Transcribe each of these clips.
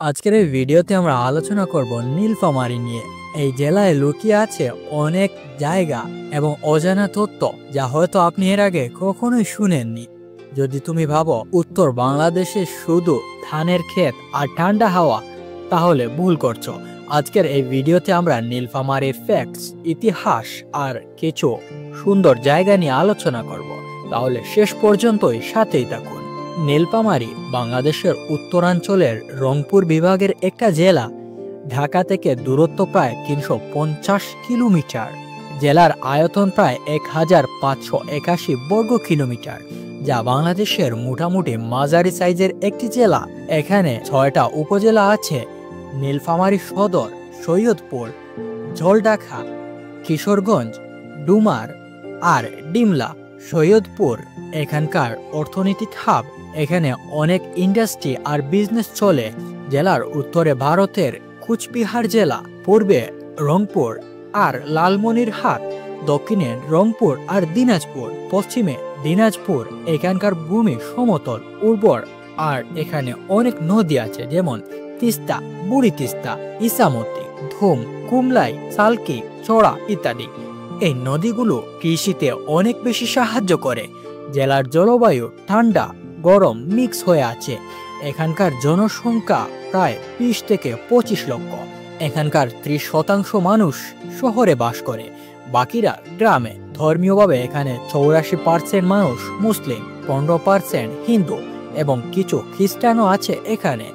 আজকের এই ভিডিওতে আমরা আলোচনা করব নীলফামারী নিয়ে। এই জেলায় লুকিয়ে আছে অনেক জায়গা এবং অজানা তথ্য যা হয়তো আপনি এর আগে কখনোই শুনেননি। যদি তুমি ভাবো উত্তর বাংলাদেশে শুধু ধানের ক্ষেত আর ঠান্ডা হাওয়া, তাহলে ভুল করছো। আজকের এই ভিডিওতে আমরা নীলফামারীর ফ্যাক্টস, ইতিহাস আর কিছু সুন্দর জায়গা নিয়ে আলোচনা করব। তাহলে শেষ পর্যন্তই সাথেই থাকুন। নীলফামারী বাংলাদেশের উত্তরাঞ্চলের রংপুর বিভাগের একটা জেলা। ঢাকা থেকে দূরত্ব প্রায় ৩৫০ কিলোমিটার। জেলার আয়তন প্রায় ১৫৮১ বর্গ কিলোমিটার, যা বাংলাদেশের মোটামুটি মাঝারি সাইজের একটি জেলা। এখানে ৬টা উপজেলা আছে: নীলফামারী সদর, সৈয়দপুর, জলঢাকা, কিশোরগঞ্জ, ডুমার আর ডিমলা। সৈয়দপুর এখানকার অর্থনৈতিক হাব। এখানে অনেক ইন্ডাস্ট্রি আর বিজনেস চলে। জেলার উত্তরে ভারতের কুচবিহার জেলা, পূর্বে রংপুর আর লালমনিরহাট, দক্ষিণে রংপুর আর দিনাজপুর, পশ্চিমে দিনাজপুর। এখানকার ভূমি সমতল, উর্বর আর এখানে অনেক নদী আছে, যেমন তিস্তা, বুড়ি তিস্তা, ইসামতি, ধুম, কুমলাই, সালকি, চড়া ইত্যাদি। এই নদীগুলো কৃষিতে অনেক বেশি সাহায্য করে। জেলার জলবায়ু ঠান্ডা গরম মিক্স হয়ে আছে। এখানকার জনসংখ্যা প্রায় ২০ থেকে ২৫ লক্ষ। এখানকার ৩০% মানুষ শহরে বাস করে, বাকিরা গ্রামে। ধর্মীয়ভাবে এখানে ৮৪% মানুষ মুসলিম, ১৫% হিন্দু এবং কিছু খ্রিস্টানও আছে এখানে।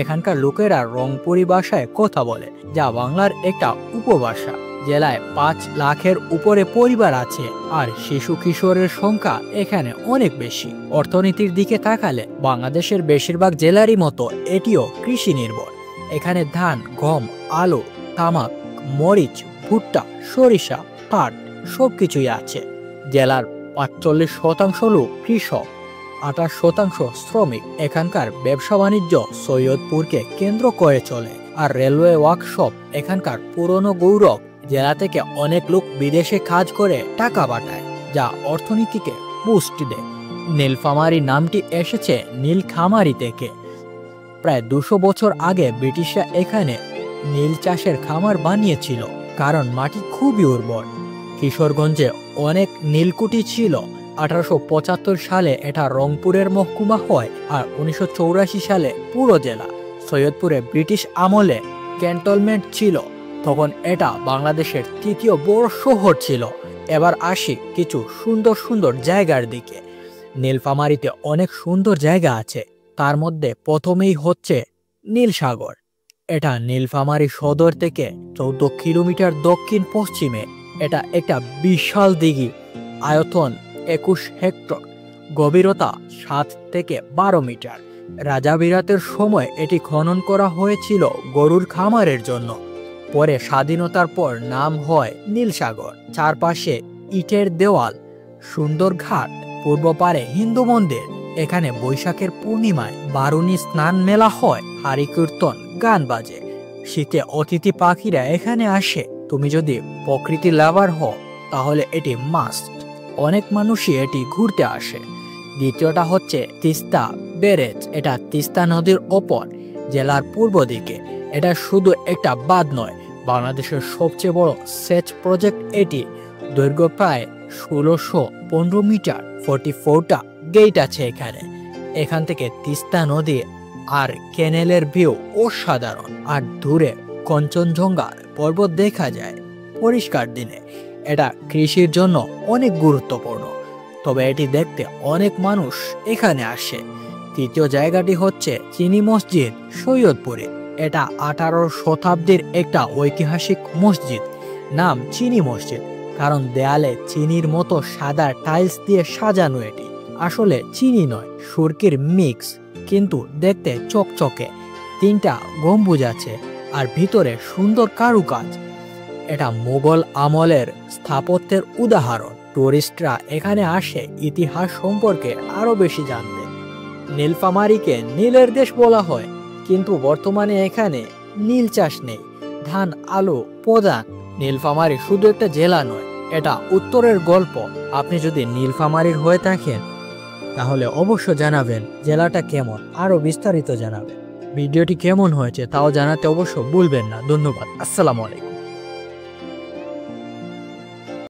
এখানকার লোকেরা রংপুরি ভাষায় কথা বলে, যা বাংলার একটা উপভাষা। জেলায় ৫ লাখের উপরে পরিবার আছে আর শিশু কিশোরের সংখ্যা এখানে অনেক বেশি। অর্থনীতির দিকে তাকালে বাংলাদেশের বেশিরভাগ জেলারই মতো এটিও কৃষি নির্ভর। এখানে ধান, গম, আলু, তামাক, মরিচ, ভুট্টা, সরিষা, পাট সবকিছুই আছে। জেলার ৪৫% লোক কৃষক, ২৮% শ্রমিক। এখানকার ব্যবসা বাণিজ্য সৈয়দপুরকে কেন্দ্র করে চলে, আর রেলওয়ে ওয়ার্কশপ এখানকার পুরনো গৌরব। জেলা থেকে অনেক লোক বিদেশে কাজ করে টাকা পাঠায়, যা অর্থনীতিকে বুস্ট দেয়। নীলফামারী নামটি এসেছে নীলখামারি থেকে। প্রায় ২০০ বছর আগে ব্রিটিশরা এখানে নীল চাষের খামার বানিয়েছিল, কারণ মাটি খুবই উর্বর। কিশোরগঞ্জে অনেক নীলকুঠি ছিল। ১৮৭৫ সালে এটা রংপুরের মহকুমা হয় আর ১৯৮৪ সালে পুরো জেলা। সৈয়দপুরে ব্রিটিশ আমলে ক্যান্টনমেন্ট ছিল, তখন এটা বাংলাদেশের ৩য় বড় শহর ছিল। এবার আসি কিছু সুন্দর সুন্দর জায়গার দিকে। নীলফামারীতে অনেক সুন্দর জায়গা আছে, তার মধ্যে প্রথমেই হচ্ছে নীলসাগর। এটা নীলফামারী সদর থেকে ১৪ কিলোমিটার দক্ষিণ পশ্চিমে। এটা একটা বিশাল দিঘি, আয়তন ২১ হেক্টর, গভীরতা ৭ থেকে ১২ মিটার। রাজা বিরাটের সময় এটি খনন করা হয়েছিল গরুর খামারের জন্য। পরে স্বাধীনতার পর নাম হয় নীলসাগর। চারপাশে ইটের দেওয়াল, সুন্দর ঘাট, পূর্ব পারে হিন্দু মন্দির। এখানে বৈশাখের পূর্ণিমায় বারুণী স্নান মেলা হয়, হারি কীর্তন, গান বাজে। শীতে অতিথি পাখিরা এখানে আসে। তুমি যদি প্রকৃতি লাভার হও তাহলে এটি মাস্ট। অনেক মানুষই এটি ঘুরতে আসে। দ্বিতীয়টা হচ্ছে তিস্তা ব্যারেজ। এটা তিস্তা নদীর ওপর, জেলার পূর্ব দিকে। এটা শুধু একটা বাঁধ নয়, বাংলাদেশের সবচেয়ে বড় সেচ প্রজেক্ট এটি। দৈর্ঘ্য প্রায় ১৬১৫ মিটার, 44টা গেট আছে এখানে। এখান থেকে তিস্তা নদী আর ক্যানেলের ভিউ অসাধারণ, আর দূরে কাঞ্চনজঙ্ঘা পর্বত দেখা যায় পরিষ্কার দিনে। এটা কৃষির জন্য অনেক গুরুত্বপূর্ণ, তবে এটি দেখতে অনেক মানুষ এখানে আসে। তৃতীয় জায়গাটি হচ্ছে চিনি মসজিদ, সৈয়দপুরে। এটা ১৮ শতাব্দীর একটা ঐতিহাসিক মসজিদ। নাম চিনি মসজিদ কারণ দেয়ালে চিনির মতো সাদা টাইলস দিয়ে সাজানো। এটি আসলে চিনি নয়, সুরকির মিক্স, কিন্তু দেখতে চকচকে। ৩টা গম্বুজ আছে আর ভিতরে সুন্দর কারুকাজ। এটা মুঘল আমলের স্থাপত্যের উদাহরণ। টুরিস্টরা এখানে আসে ইতিহাস সম্পর্কে আরো বেশি জানতে। নীলফামারীকে নীলের দেশ বলা হয়, কিন্তু বর্তমানে এখানে নীল চাষ নেই। ধান, আলু প্রধান। নীলফামারী শুধু একটা জেলা নয়, এটা উত্তরের গল্প। আপনি যদি নীলফামারীর হয়ে থাকেন তাহলে অবশ্য জানাবেন জেলাটা কেমন, আরো বিস্তারিত জানাবেন। ভিডিওটি কেমন হয়েছে তাও জানাতে অবশ্য ভুলবেন না। ধন্যবাদ। আসসালামু আলাইকুম।